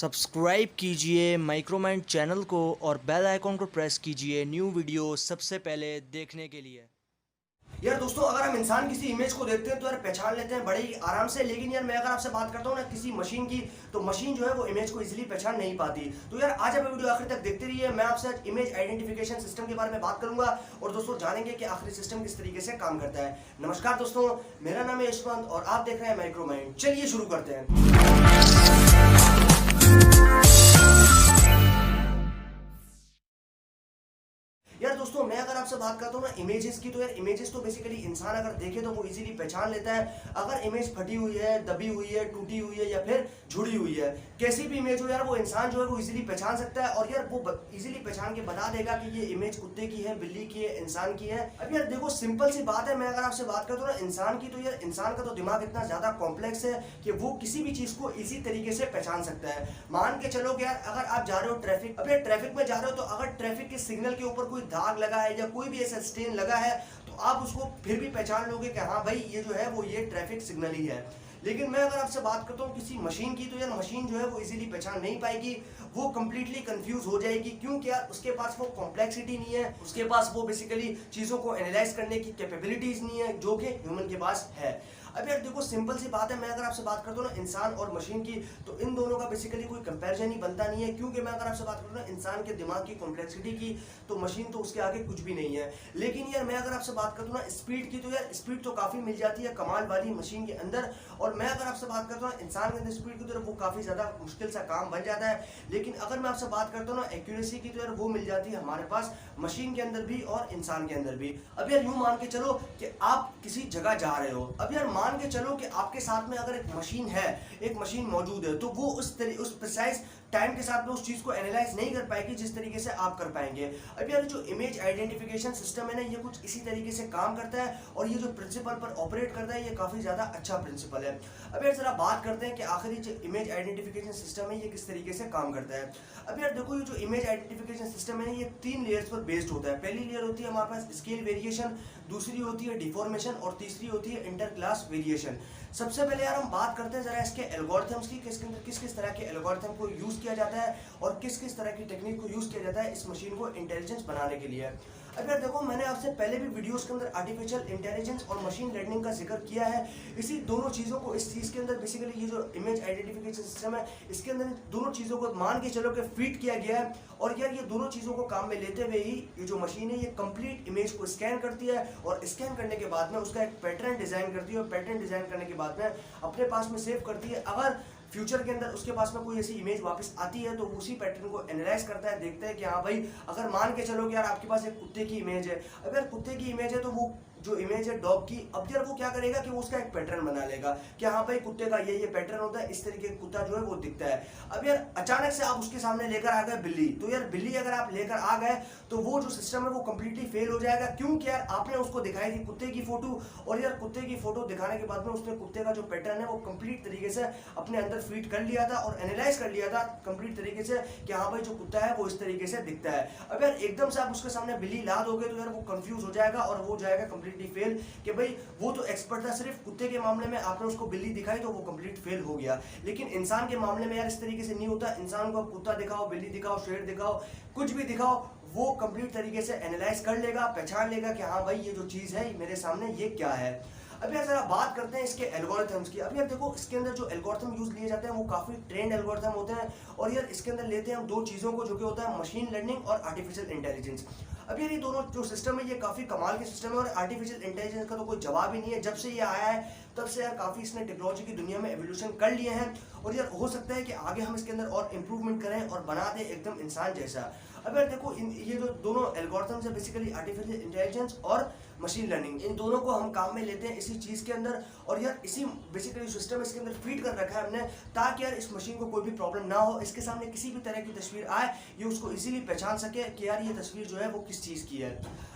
Subscribe कीजिए माइक्रोमाइंड channel को और बेल आइकॉन को प्रेस कीजिए न्यू वीडियो सबसे पहले देखने के लिए। यार दोस्तों, अगर हम इंसान किसी इमेज को देखते हैं तो यार पहचान लेते हैं बड़े ही आराम से। लेकिन यार मैं अगर आपसे बात करता हूँ ना किसी मशीन की, तो मशीन जो है वो इमेज को इजीली पहचान नहीं पाती। तो यार आज आप वीडियो आखिर तक देखते रहिए। मैं आपसे आज इमेज आइडेंटिफिकेशन सिस्टम के बारे में बात करूंगा और दोस्तों जानेंगे कि आखिर सिस्टम किस तरीके से काम करता है। नमस्कार दोस्तों, मेरा नाम है यशवंत और आप देख रहे हैं माइक्रोमाइंड। चलिए शुरू करते हैं। यार दोस्तों, मैं अगर आपसे बात करता हूँ ना इमेजेस की, तो यार इमेजेस तो बेसिकली इंसान अगर देखे तो वो इजीली पहचान लेता है। अगर इमेज फटी हुई है, दबी हुई है, टूटी हुई है या फिर जुड़ी हुई है, कैसी भी इमेज हो यार वो इंसान जो है वो इजीली पहचान सकता है। और यार वो इजीली पहचान के बता देगा कि ये इमेज कुत्ते की है, बिल्ली की है, इंसान की है। अब यार देखो सिंपल सी बात है, मैं अगर आपसे बात करता हूँ ना इंसान की, तो यार इंसान का तो दिमाग इतना ज्यादा कॉम्प्लेक्स है कि वो किसी भी चीज को इसी तरीके से पहचान सकता है। मान के चलो कि यार अगर आप जा रहे हो ट्रैफिक, अब यार ट्रैफिक में जा रहे हो तो अगर ट्रैफिक के सिग्नल के ऊपर कोई दाग लगा है या कोई भी ऐसा स्टेन लगा है तो आप उसको फिर भी पहचान लोगे कि हाँ भाई ये जो है वो ये ट्रैफिक सिग्नल ही है। लेकिन मैं अगर आपसे बात करता हूँ किसी मशीन की, तो यार मशीन जो है वो इजीली पहचान नहीं पाएगी। वो कंप्लीटली कंफ्यूज हो जाएगी क्योंकि यार उसके पास वो कॉम्प्लेक्सिटी नहीं है, उसके पास वो बेसिकली चीजों को एनालाइज करने की कैपेबिलिटीज नहीं है जो कि ह्यूमन के पास है। अब यार देखो सिंपल सी बात है, मैं अगर आपसे बात करता हूँ ना इंसान और मशीन की, तो इन दोनों का बेसिकली कोई कंपैरिजन ही बनता नहीं है। क्योंकि मैं अगर आपसे बात करूँ ना इंसान के दिमाग की कॉम्प्लेक्सिटी की, तो मशीन तो उसके आगे कुछ भी नहीं है। लेकिन यार मैं अगर आपसे बात करता हूँ ना स्पीड की, तो यार स्पीड तो काफी मिल जाती है कमाल वाली मशीन के अंदर। और मैं अगर आपसे बात करता हूँ ना इंसान के अंदर स्पीड की, तो वो काफी ज्यादा मुश्किल सा काम बन जाता है। लेकिन अगर मैं आपसे बात करता हूँ ना एक्यूरेसी की, तो यार वो मिल जाती है हमारे पास मशीन के अंदर भी और इंसान के अंदर भी। अब यार यूं मान के चलो कि आप किसी जगह जा रहे हो। अब यार मान के चलो कि आपके साथ में अगर एक मशीन है, एक मशीन मौजूद है, तो वो उस प्रिसाइज टाइम के साथ में उस चीज को एनालाइज नहीं कर पाएगी जिस तरीके से आप कर पाएंगे। अब यार जो इमेज आइडेंटिफिकेशन सिस्टम है ना, ये कुछ इसी तरीके से काम करता है और ये जो प्रिंसिपल पर ऑपरेट करता है ये काफी ज्यादा अच्छा प्रिंसिपल है। अब यार जरा बात करते हैं कि आखिर जो इमेज आइडेंटिफिकेशन सिस्टम है ये किस तरीके से काम करता है। अब यार देखो ये जो इमेज आइडेंटिफिकेशन सिस्टम है ये 3 लेयर्स पर बेस्ड होता है। पहली लेयर होती है हमारे पास स्केल वेरिएशन, दूसरी होती है डिफॉर्मेशन और तीसरी होती है इंटर क्लास वेरिएशन। सबसे पहले यार हम बात करते हैं जरा इसके एल्गोरिथम्स की, किस किस तरह के एल्गोरिथम को यूज किया जाता है और किस किस तरह की टेक्निक को यूज किया जाता है इस मशीन को इंटेलिजेंस बनाने के लिए। अब यार देखो मैंने आपसे पहले भी वीडियोस के अंदर आर्टिफिशियल इंटेलिजेंस और मशीन लर्निंग का जिक्र किया है। इसी दोनों चीजों को इस चीज के अंदर बेसिकली ये जो इमेज आइडेंटिफिकेशन सिस्टम है इसके अंदर दोनों चीजों को मान के चलो कि फीड किया गया है। और यार ये दोनों चीजों को काम में लेते हुए ही ये जो मशीन है ये कंप्लीट इमेज को स्कैन करती है और स्कैन करने के बाद में उसका एक पैटर्न डिजाइन करती है और पैटर्न डिजाइन करने के बाद में अपने पास में सेव करती है। अगर फ्यूचर के अंदर उसके पास में कोई ऐसी इमेज वापस आती है तो उसी पैटर्न को एनालाइज करता है, देखता है कि हाँ भाई अगर मान के चलो कि यार आपके पास एक कुत्ते की इमेज है, अगर कुत्ते की इमेज है तो वो जो इमेज है डॉग की, अब यार वो क्या करेगा कि वो उसका एक पैटर्न बना लेगा कि हाँ भाई कुत्ते का ये पैटर्न होता है, इस तरीके का कुत्ता जो है वो दिखता है। अब यार अचानक से आप उसके सामने लेकर आ गए बिल्ली, तो यार बिल्ली अगर आप लेकर आ गए तो वो जो सिस्टम है वो कंप्लीटली फेल हो जाएगा। क्योंकि यार आपने उसको दिखाई थी कुत्ते की फोटो और यार कुत्ते की फोटो दिखाने के बाद में उसने कुत्ते का जो पैटर्न है वो कंप्लीट तरीके से अपने अंदर फीड कर लिया था और एनालाइज कर लिया था कंप्लीट तरीके से कि हाँ भाई जो कुत्ता है वो इस तरीके से दिखता है। अब यार एकदम से आप उसके सामने बिल्ली ला दोगे तो यार वो कंफ्यूज हो जाएगा और वो जाएगा कंप्लीटली फेल कि भाई वो तो एक्सपर्ट था, सिर्फ कुत्ते के मामले में आपने उसको बिल्ली दिखाई तो वो कंप्लीट फेल हो गया। लेकिन इंसान के मामले में यार इस तरीके से नहीं होता। इंसान को कुत्ता दिखाओ, बिल्ली दिखाओ, शेर दिखाओ, कुछ भी दिखाओ, वो कंप्लीट तरीके से एनालाइज कर लेगा, पहचान लेगा कि हाँ भाई ये जो चीज है मेरे सामने ये क्या है। अब यार जरा बात करते हैं इसके एल्गोरिथम्स की। अब यार देखो इसके अंदर जो एल्गोरिथम यूज लिए जाते हैं वो काफी ट्रेंड एल्गोरिथम होते हैं और यार इसके अंदर लेते हैं हम 2 चीजों को जो कि होता है मशीन लर्निंग और आर्टिफिशियल इंटेलिजेंस। अब यार ये दोनों जो सिस्टम है ये काफी कमाल के सिस्टम है और आर्टिफिशियल इंटेलिजेंस का तो कोई जवाब ही नहीं है। जब से ये आया है तब से यार काफी इसने टेक्नोलॉजी की दुनिया में एवोल्यूशन कर लिए हैं और यार हो सकता है कि आगे हम इसके अंदर और इंप्रूवमेंट करें और बना दें एकदम इंसान जैसा। अब यार देखो ये जो दोनों एल्गोरिथम्स है बेसिकली आर्टिफिशियल इंटेलिजेंस और मशीन लर्निंग, इन दोनों को हम काम में लेते हैं इसी चीज के अंदर और यार इसी बेसिकली सिस्टम इसके अंदर फीड कर रखा है हमने ताकि यार इस मशीन को कोई भी प्रॉब्लम ना हो, इसके सामने किसी भी तरह की तस्वीर आए ये उसको इजीली पहचान सके कि यार ये तस्वीर जो है वो किस चीज की है।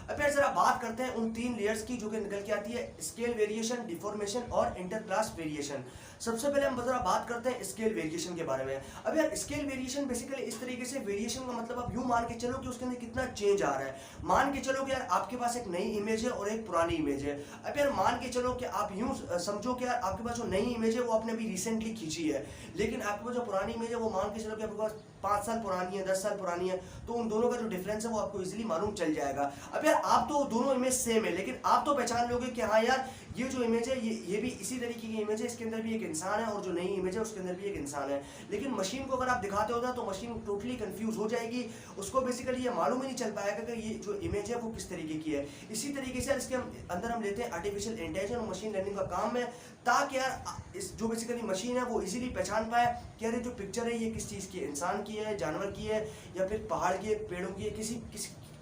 अब यार जरा बात करते हैं उन 3 लेयर्स की जो कि निकल के आती है स्केल वेरिएशन, डिफॉर्मेशन और इंटर क्लास वेरिएशन। सबसे पहले हम जरा बात करते हैं स्केल वेरिएशन के बारे में। अब यार स्केल वेरिएशन बेसिकली इस तरीके से, वेरिएशन का मतलब आप यूं मान के चलो कि उसके अंदर कितना चेंज आ रहा है। मान के चलो कि यार आपके पास एक नई इमेज है और एक पुरानी इमेज है। अब यार मान के चलो कि आप यूं समझो कि यार आपके पास जो नई इमेज है वो आपने अभी रिसेंटली खींची है, लेकिन आपके पास जो पुरानी इमेज है वो मान के चलो कि आपके पास 5 साल पुरानी है, 10 साल पुरानी है, तो उन दोनों का जो डिफरेंस है वो आपको इजीली मालूम चल जाएगा। अब यार आप तो दोनों इमेज सेम है, लेकिन आप तो पहचान लोगे कि हाँ यार ये जो इमेज है ये भी इसी तरीके की इमेज है, इसके अंदर भी एक इंसान है और जो नई इमेज है उसके अंदर भी एक इंसान है। लेकिन मशीन को अगर आप दिखाते हो ना तो मशीन टोटली कंफ्यूज हो जाएगी, उसको बेसिकली ये मालूम ही नहीं चल पाएगा कि ये जो इमेज है वो किस तरीके की है। इसी तरीके से इसके अंदर हम लेते हैं आर्टिफिशियल इंटेलिजेंस और मशीन लर्निंग का काम है, ताकि यार इस जो बेसिकली मशीन है वो इजीली पहचान पाए कि यार ये जो पिक्चर है ये किस चीज़ की है, इंसान की है, जानवर की है, या फिर पहाड़ की है, पेड़ों की है,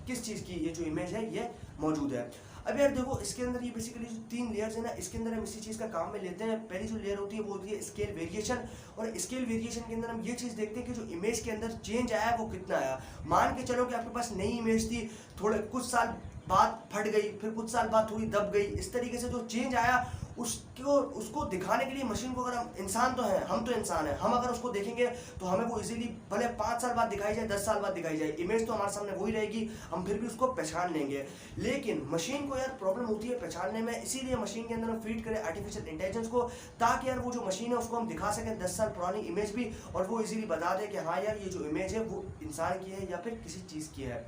किस चीज़ की ये जो इमेज है ये मौजूद है। अब यार देखो इसके अंदर ये बेसिकली जो 3 लेयर्स है ना, इसके अंदर हम इसी चीज़ का काम में लेते हैं। पहली जो लेयर होती है वो होती है स्केल वेरिएशन, और स्केल वेरिएशन के अंदर हम ये चीज़ देखते हैं कि जो इमेज के अंदर चेंज आया वो कितना आया। मान के चलो कि आपके पास नई इमेज थी, थोड़े कुछ साल बाद फट गई, फिर कुछ साल बाद थोड़ी दब गई, इस तरीके से जो चेंज आया उसको दिखाने के लिए मशीन को, अगर हम इंसान तो हैं, हम तो इंसान हैं, हम अगर उसको देखेंगे तो हमें वो इजीली भले 5 साल बाद दिखाई जाए, 10 साल बाद दिखाई जाए, इमेज तो हमारे सामने वही रहेगी, हम फिर भी उसको पहचान लेंगे। लेकिन मशीन को यार प्रॉब्लम होती है पहचानने में, इसीलिए मशीन के अंदर हम फीड करें आर्टिफिशियल इंटेलिजेंस को, ताकि यार वो जो मशीन है उसको हम दिखा सकें 10 साल पुरानी इमेज भी, और वो इजीली बता दे कि हाँ यार ये जो इमेज है वो इंसान की है या फिर किसी चीज़ की है।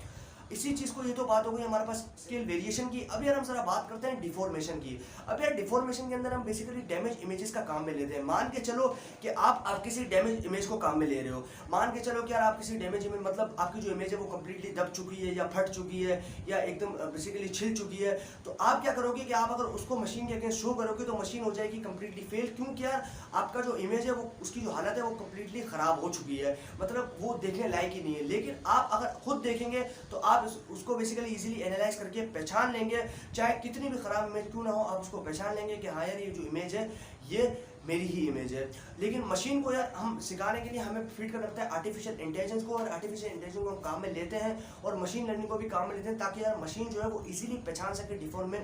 इसी चीज़ को, ये तो बात हो गई हमारे पास स्केल वेरिएशन की। अब यार हम जरा बात करते हैं डिफॉर्मेशन की। अब यार डिफॉर्मेशन के अंदर हम बेसिकली डैमेज इमेजेस का काम में लेते हैं। मान के चलो कि आप किसी डैमेज इमेज को काम में ले रहे हो। मान के चलो कि यार आप किसी डैमेज इमेज, मतलब आपकी जो इमेज है वो कम्प्लीटली दब चुकी है या फट चुकी है या एकदम बेसिकली छिल चुकी है, तो आप क्या करोगे कि आप अगर उसको मशीन के अगेंस्ट शो करोगे तो मशीन हो जाएगी कम्प्लीटली फेल, क्योंकि यार आपका जो इमेज है वो उसकी जो हालत है वो कम्प्लीटली ख़राब हो चुकी है, मतलब वो देखने लायक ही नहीं है। लेकिन आप अगर खुद देखेंगे तो आप उसको बेसिकली इजीली एनालाइज करके पहचान लेंगे, चाहे कितनी भी खराब इमेज क्यों ना हो, आप उसको पहचान लेंगे कि हाँ यार ये जो इमेज है ये मेरी ही इमेज है। लेकिन मशीन को यार हम सिखाने के लिए हमें फीड करना पड़ता है आर्टिफिशियल इंटेलिजेंस को, और आर्टिफिशियल इंटेलिजेंस को हम काम में लेते हैं और मशीन लर्निंग को भी काम में लेते हैं, ताकि यार मशीन जो है वो इजीली पहचान सके डिफॉर्म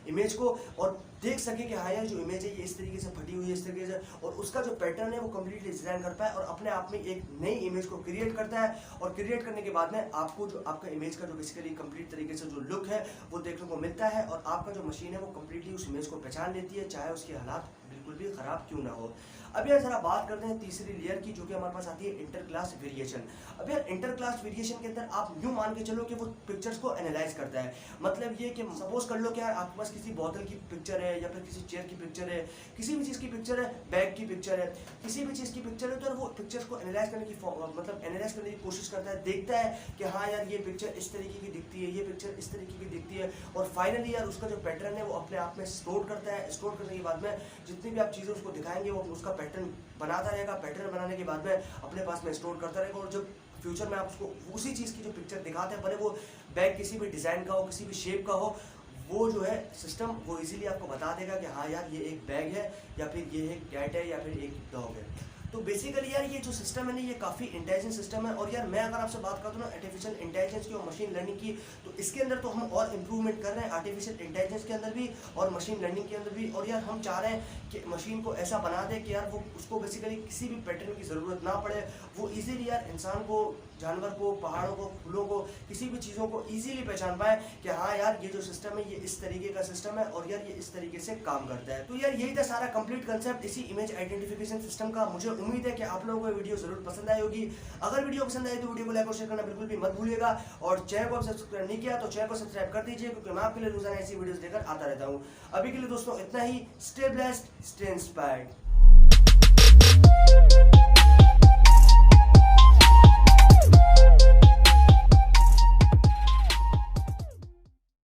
इमेज को, और देख सके कि हाँ यार जो इमेज है ये इस तरीके से फटी हुई है, इस तरीके से, और उसका जो पैटर्न है वो कम्प्लीटली डिजाइन करता है और अपने आप में एक नई इमेज को क्रिएट करता है। और क्रिएट करने के बाद में आपको जो आपका इमेज का जो बेसिकली कंप्लीट तरीके से जो लुक है वो देखने को मिलता है, और आपका जो मशीन है वो कम्प्लीटली उस इमेज को पहचान लेती है, चाहे उसके हालात बिल्कुल भी खराब क्यों ना हो। अब यार जरा बात करते हैं तीसरी लेयर की, जो कि हमारे पास आती है इंटर क्लास वेरिएशन। अब यार इंटर क्लास वेरिएशन के अंदर आप यूं मान के चलो कि वो पिक्चर्स को एनालाइज करता है। मतलब ये कि सपोज कर लो कि यार आपके पास किसी बोतल की पिक्चर है या फिर किसी चेयर की पिक्चर है, किसी भी चीज़ की पिक्चर है, बैग की पिक्चर है, किसी भी चीज़ की पिक्चर है, तो वो पिक्चर्स को एनालाइज करने की एनालाइज करने की कोशिश करता है, देखता है कि हाँ यार ये पिक्चर इस तरीके की दिखती है, ये पिक्चर इस तरीके की दिखती है, और फाइनली यार उसका जो पैटर्न है वो अपने आप में स्टोर करता है। स्टोर करने के बाद में जितनी भी आप चीज़ें उसको दिखाएंगे वो उसका पैटर्न बनाता रहेगा, पैटर्न बनाने के बाद में अपने पास में स्टोर करता रहेगा, और जब फ्यूचर में आप उसको उसी चीज़ की जो पिक्चर दिखाते हैं, भले वो बैग किसी भी डिज़ाइन का हो, किसी भी शेप का हो, वो जो है सिस्टम वो इजीली आपको बता देगा कि हाँ यार ये एक बैग है, या फिर ये एक कैट है, या फिर एक डॉग है। तो बेसिकली यार ये जो सिस्टम है ना ये काफ़ी इंटेलिजेंट सिस्टम है। और यार मैं अगर आपसे बात करता हूँ ना आर्टिफिशियल इंटेलिजेंस की और मशीन लर्निंग की, तो इसके अंदर तो हम और इम्प्रूवमेंट कर रहे हैं आर्टिफिशियल इंटेलिजेंस के अंदर भी और मशीन लर्निंग के अंदर भी। और यार हम चाह रहे हैं कि मशीन को ऐसा बना दे कि यार वो उसको बेसिकली किसी भी पैटर्न की ज़रूरत ना पड़े, वो ईजिली यार इंसान को, जानवर को, पहाड़ों को, फूलों को, किसी भी चीज़ों को ईजिली पहचान पाए कि हाँ यार ये जो सिस्टम है ये इस तरीके का सिस्टम है और यार ये इस तरीके से काम करता है। तो यार यही था सारा कंप्लीट कंसेप्ट इसी इमेज आइडेंटिफिकेशन सिस्टम का। मुझे उम्मीद है कि आप लोगों को ये वीडियो जरूर पसंद आई होगी। अगर वीडियो पसंद आई तो वीडियो को लाइक और शेयर करना बिल्कुल भी मत भूलिएगा, और चैनल को सब्सक्राइब नहीं किया तो चैनल को सब्सक्राइब कर दीजिए, क्योंकि मैं आपके लिए रोजाना ऐसी वीडियोस लेकर आता रहता हूँ। अभी के लिए दोस्तों इतना ही। Stay blessed, stay inspired.